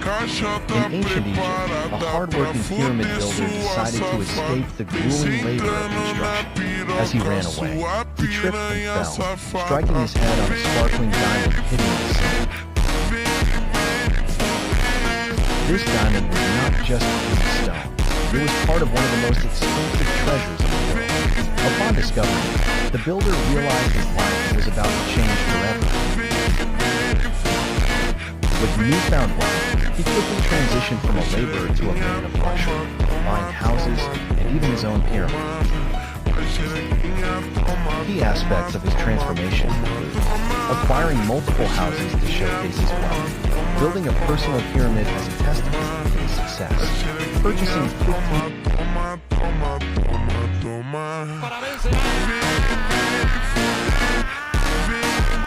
In ancient Egypt, a hardworking pyramid builder decided to escape the grueling labor of construction. As he ran away, he tripped and fell, striking his head on a sparkling diamond hidden in the sand. This diamond was not just a piece of stone. It was part of one of the most expensive treasures in the world. Upon discovering it, the builder realized his life was about to change forever. With newfound wealth, he quickly transitioned from a laborer to a man of luxury, buying houses and even his own pyramid. Key aspects of his transformation include acquiring multiple houses to showcase his wealth, building a personal pyramid as a testament to his success, purchasing 15